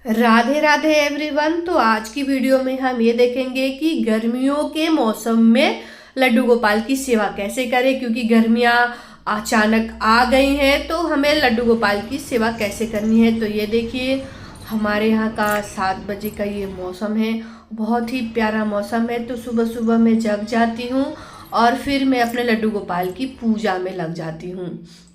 Radhe Radhe everyone. तो आज की वीडियो में हम ये देखेंगे कि गर्मियों के मौसम में लड्डू गोपाल की सेवा कैसे करें, क्योंकि गर्मियाँ अचानक आ गई हैं तो हमें लड्डू गोपाल की सेवा कैसे करनी है। तो ये देखिए, हमारे यहाँ का 7 बजे का ये मौसम है, बहुत ही प्यारा मौसम है। तो सुबह सुबह मैं जग जाती हूँ और फिर मैं अपने लड्डू गोपाल की पूजा में लग जाती हूँ।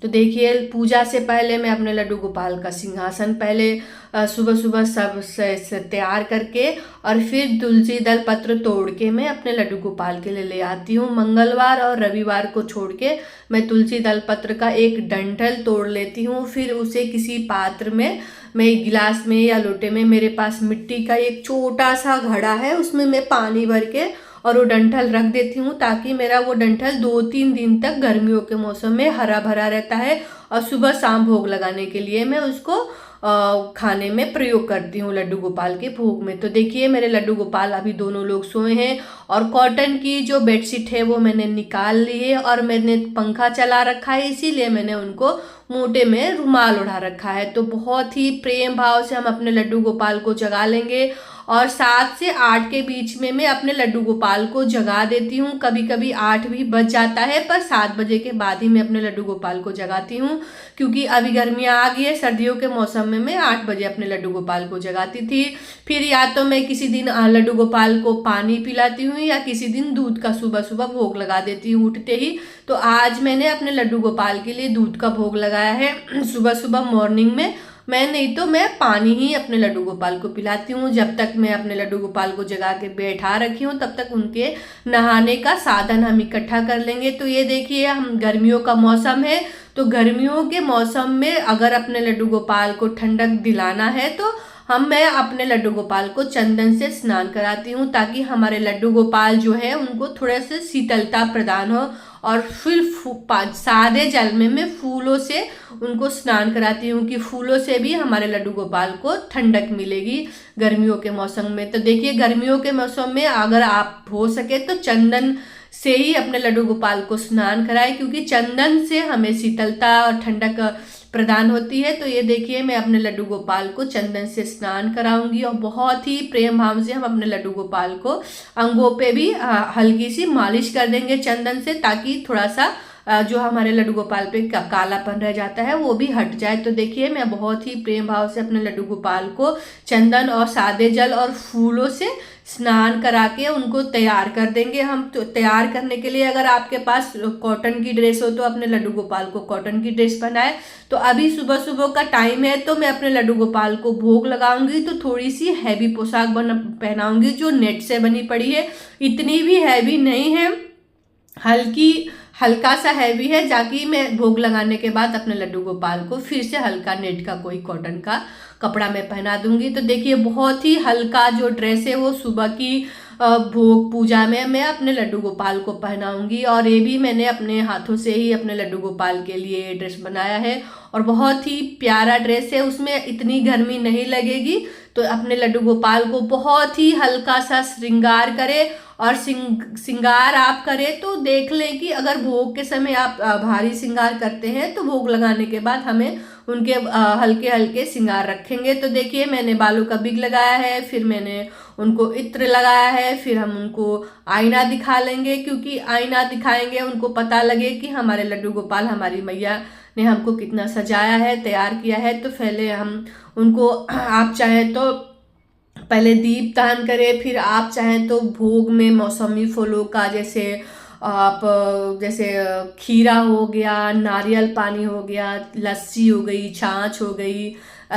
तो देखिए, पूजा से पहले मैं अपने लड्डू गोपाल का सिंहासन पहले सुबह सुबह सब से तैयार करके और फिर तुलसी दल पत्र तोड़ के मैं अपने लड्डू गोपाल के लिए ले आती हूँ। मंगलवार और रविवार को छोड़ के मैं तुलसी दल पत्र का एक डंठल तोड़ लेती हूँ, फिर उसे किसी पात्र में, मैं एक गिलास में या लोटे में, मेरे पास मिट्टी का एक छोटा सा घड़ा है, उसमें मैं पानी भर के और वो डंठल रख देती हूँ, ताकि मेरा वो डंठल 2-3 दिन तक गर्मियों के मौसम में हरा भरा रहता है। और सुबह शाम भोग लगाने के लिए मैं उसको खाने में प्रयोग करती हूँ, लड्डू गोपाल के भोग में। तो देखिए, मेरे लड्डू गोपाल अभी दोनों लोग सोए हैं और कॉटन की जो बेडशीट है वो मैंने निकाल ली है और मैंने पंखा चला रखा है, इसीलिए मैंने उनको मोटे में रुमाल ओढ़ा रखा है। तो बहुत ही प्रेम भाव से हम अपने लड्डू गोपाल को जगा लेंगे और 7 से 8 के बीच में मैं अपने लड्डू गोपाल को जगा देती हूँ। कभी कभी 8 भी बज जाता है, पर 7 बजे के बाद ही मैं अपने लड्डू गोपाल को जगाती हूँ, क्योंकि अभी गर्मियाँ आ गई है। सर्दियों के मौसम में मैं 8 बजे अपने लड्डू गोपाल को जगाती थी। फिर या तो मैं किसी दिन लड्डू गोपाल को पानी पिलाती हूँ या किसी दिन दूध का सुबह सुबह भोग लगा देती हूँ उठते ही। तो आज मैंने अपने लड्डू गोपाल के लिए दूध का भोग लगाया है सुबह सुबह मॉर्निंग में। मैं नहीं तो मैं पानी ही अपने लड्डू गोपाल को पिलाती हूँ। जब तक मैं अपने लड्डू गोपाल को जगा के बैठा रखी हूँ तब तक उनके नहाने का साधन हम इकट्ठा कर लेंगे। तो ये देखिए, हम गर्मियों का मौसम है, तो गर्मियों के मौसम में अगर अपने लड्डू गोपाल को ठंडक दिलाना है तो मैं अपने लड्डू गोपाल को चंदन से स्नान कराती हूँ, ताकि हमारे लड्डू गोपाल जो है उनको थोड़ा सा शीतलता प्रदान हो। और फिर सादे जल में मैं फूलों से उनको स्नान कराती हूँ, कि फूलों से भी हमारे लड्डू गोपाल को ठंडक मिलेगी गर्मियों के मौसम में। तो देखिए, गर्मियों के मौसम में अगर आप हो सके तो चंदन से ही अपने लड्डू गोपाल को स्नान कराएं, क्योंकि चंदन से हमें शीतलता और ठंडक प्रदान होती है। तो ये देखिए, मैं अपने लड्डू गोपाल को चंदन से स्नान कराऊंगी और बहुत ही प्रेम भाव से हम अपने लड्डू गोपाल को अंगों पे भी हल्की सी मालिश कर देंगे चंदन से, ताकि थोड़ा सा जो हमारे लड्डू गोपाल पे कालापन रह जाता है वो भी हट जाए। तो देखिए, मैं बहुत ही प्रेम भाव से अपने लड्डू गोपाल को चंदन और सादे जल और फूलों से स्नान करा के उनको तैयार कर देंगे हम। तो तैयार करने के लिए अगर आपके पास कॉटन की ड्रेस हो तो अपने लड्डू गोपाल को कॉटन की ड्रेस पहनाए। तो अभी सुबह सुबह का टाइम है, तो मैं अपने लड्डू गोपाल को भोग लगाऊंगी तो थोड़ी सी हैवी पोशाक पहनाऊंगी जो नेट से बनी पड़ी है। इतनी भी हैवी नहीं है, हल्का सा हैवी है, जाकि मैं भोग लगाने के बाद अपने लड्डू गोपाल को फिर से हल्का नेट का कोई कॉटन का कपड़ा मैं पहना दूंगी। तो देखिए, बहुत ही हल्का जो ड्रेस है वो सुबह की भोग पूजा में मैं अपने लड्डू गोपाल को पहनाऊंगी। और ये भी मैंने अपने हाथों से ही अपने लड्डू गोपाल के लिए ये ड्रेस बनाया है और बहुत ही प्यारा ड्रेस है, उसमें इतनी गर्मी नहीं लगेगी। तो अपने लड्डू गोपाल को बहुत ही हल्का सा श्रृंगार करें और श्रृंगार आप करें तो देख लें कि अगर भोग के समय आप भारी श्रृंगार करते हैं तो भोग लगाने के बाद हमें उनके हल्के हल्के श्रृंगार रखेंगे। तो देखिए, मैंने बालों का बिग लगाया है, फिर मैंने उनको इत्र लगाया है, फिर हम उनको आईना दिखा लेंगे, क्योंकि आईना दिखाएंगे उनको पता लगे कि हमारे लड्डू गोपाल, हमारी मैया ने हमको कितना सजाया है, तैयार किया है। तो पहले हम उनको, आप चाहें तो पहले दीप दान करें, फिर आप चाहें तो भोग में मौसमी फलों का, जैसे खीरा हो गया, नारियल पानी हो गया, लस्सी हो गई, छाछ हो गई,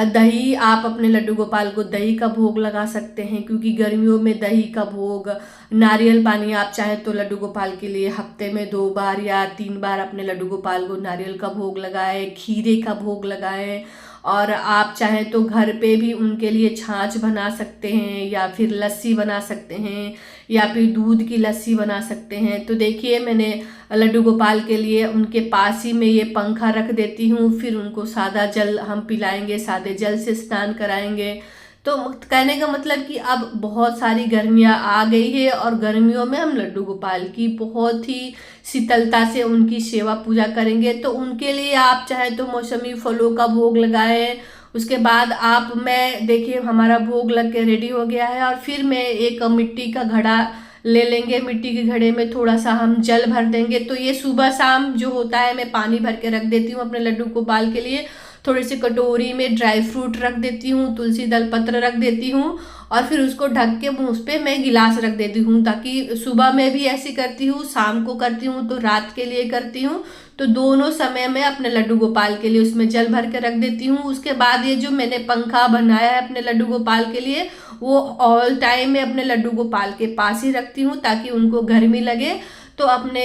दही, आप अपने लड्डू गोपाल को दही का भोग लगा सकते हैं, क्योंकि गर्मियों में दही का भोग, नारियल पानी आप चाहें तो लड्डू गोपाल के लिए हफ्ते में 2 बार या 3 बार अपने लड्डू गोपाल को नारियल का भोग लगाए, खीरे का भोग लगाए। और आप चाहें तो घर पे भी उनके लिए छाछ बना सकते हैं, या फिर लस्सी बना सकते हैं, या फिर दूध की लस्सी बना सकते हैं। तो देखिए, मैंने लड्डू गोपाल के लिए उनके पास ही में ये पंखा रख देती हूँ, फिर उनको सादा जल हम पिलाएंगे, सादे जल से स्नान कराएंगे। तो कहने का मतलब कि अब बहुत सारी गर्मियाँ आ गई है और गर्मियों में हम लड्डू गोपाल की बहुत ही शीतलता से उनकी सेवा पूजा करेंगे। तो उनके लिए आप चाहे तो मौसमी फलों का भोग लगाएं, उसके बाद मैं देखिए हमारा भोग लग के रेडी हो गया है। और फिर मैं एक मिट्टी का घड़ा ले लेंगे, मिट्टी के घड़े में थोड़ा सा हम जल भर देंगे। तो ये सुबह शाम जो होता है मैं पानी भर के रख देती हूँ अपने लड्डू गोपाल के लिए। थोड़ी सी कटोरी में ड्राई फ्रूट रख देती हूँ, तुलसी दल पत्र रख देती हूँ और फिर उसको ढक के उस पर मैं गिलास रख देती हूँ, ताकि सुबह में भी ऐसी करती हूँ, शाम को करती हूँ तो रात के लिए करती हूँ। तो दोनों समय में अपने लड्डू गोपाल के लिए उसमें जल भर के रख देती हूँ। उसके बाद ये जो मैंने पंखा बनाया है अपने लड्डू गोपाल के लिए, वो ऑल टाइम में अपने लड्डू गोपाल के पास ही रखती हूँ, ताकि उनको गर्मी लगे तो अपने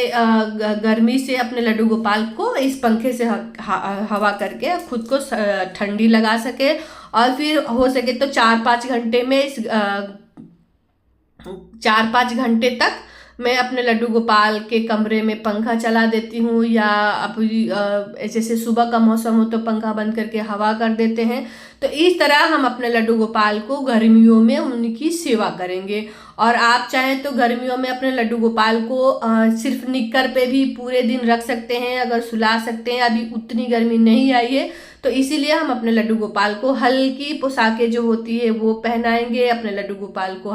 गर्मी से अपने लड्डू गोपाल को इस पंखे से हवा करके खुद को ठंडी लगा सके। और फिर हो सके तो 4-5 घंटे में 4-5 घंटे तक मैं अपने लड्डू गोपाल के कमरे में पंखा चला देती हूँ, या जैसे सुबह का मौसम हो तो पंखा बंद करके हवा कर देते हैं। तो इस तरह हम अपने लड्डू गोपाल को गर्मियों में उनकी सेवा करेंगे। और आप चाहें तो गर्मियों में अपने लड्डू गोपाल को सिर्फ निक्कर पे भी पूरे दिन रख सकते हैं, अगर सुला सकते हैं। अभी उतनी गर्मी नहीं आई है तो इसीलिए हम अपने लड्डू गोपाल को हल्की पोशाकें जो होती है वो पहनाएंगे। अपने लड्डू गोपाल को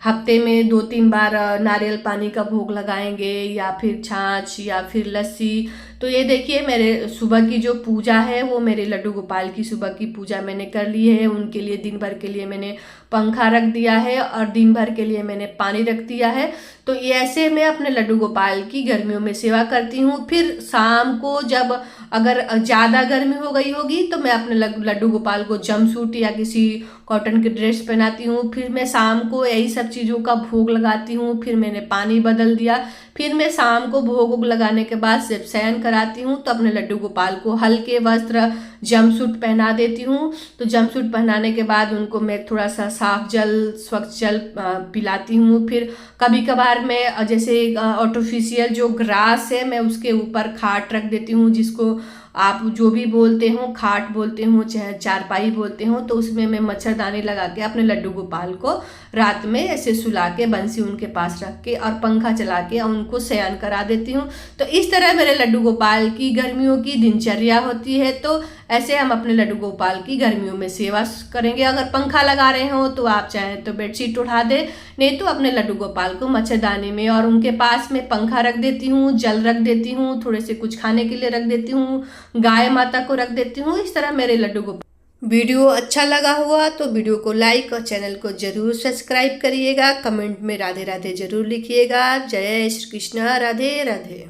हफ्ते में 2-3 बार नारियल पानी का भोग लगाएंगे, या फिर छाछ या फिर लस्सी। तो ये देखिए मेरे सुबह की जो पूजा है वो मेरे लड्डू गोपाल की सुबह की पूजा मैंने कर ली है। उनके लिए दिन भर के लिए मैंने पंखा रख दिया है और दिन भर के लिए मैंने पानी रख दिया है। तो ये ऐसे मैं अपने लड्डू गोपाल की गर्मियों में सेवा करती हूँ। फिर शाम को जब अगर ज़्यादा गर्मी हो गई होगी तो मैं अपने लड्डू गोपाल को जंपसूट या किसी कॉटन की ड्रेस पहनाती हूँ। फिर मैं शाम को यही सब चीज़ों का भोग लगाती हूँ। फिर मैंने पानी बदल दिया। फिर मैं शाम को भोग लगाने के बाद जब शयन कराती हूँ तो अपने लड्डू गोपाल को हल्के वस्त्र जंपसूट पहना देती हूँ। तो जंपसूट पहनाने के बाद उनको मैं थोड़ा सा साफ जल स्वच्छ जल पिलाती हूँ। फिर कभी कभार मैं जैसे आर्टिफिशियल जो ग्रास है मैं उसके ऊपर खाट रख देती हूँ, जिसको आप जो भी बोलते हो, खाट बोलते हो चाहे चारपाई बोलते हो। तो उसमें मैं मच्छरदानी लगा के अपने लड्डू गोपाल को रात में ऐसे सुला के बंसी उनके पास रख के और पंखा चला के उनको शयन करा देती हूँ। तो इस तरह मेरे लड्डू गोपाल की गर्मियों की दिनचर्या होती है। तो ऐसे हम अपने लड्डू गोपाल की गर्मियों में सेवा करेंगे। अगर पंखा लगा रहे हो तो आप चाहें तो बेडशीट उठा दे, नहीं तो अपने लड्डू गोपाल को मच्छरदानी में और उनके पास में पंखा रख देती हूँ, जल रख देती हूँ, थोड़े से कुछ खाने के लिए रख देती हूँ, गाय माता को रख देती हूँ। इस तरह मेरे लड्डू गोपाल। वीडियो अच्छा लगा हुआ तो वीडियो को लाइक और चैनल को जरूर सब्सक्राइब करिएगा। कमेंट में राधे राधे जरूर लिखिएगा। जय श्री कृष्णा, राधे राधे।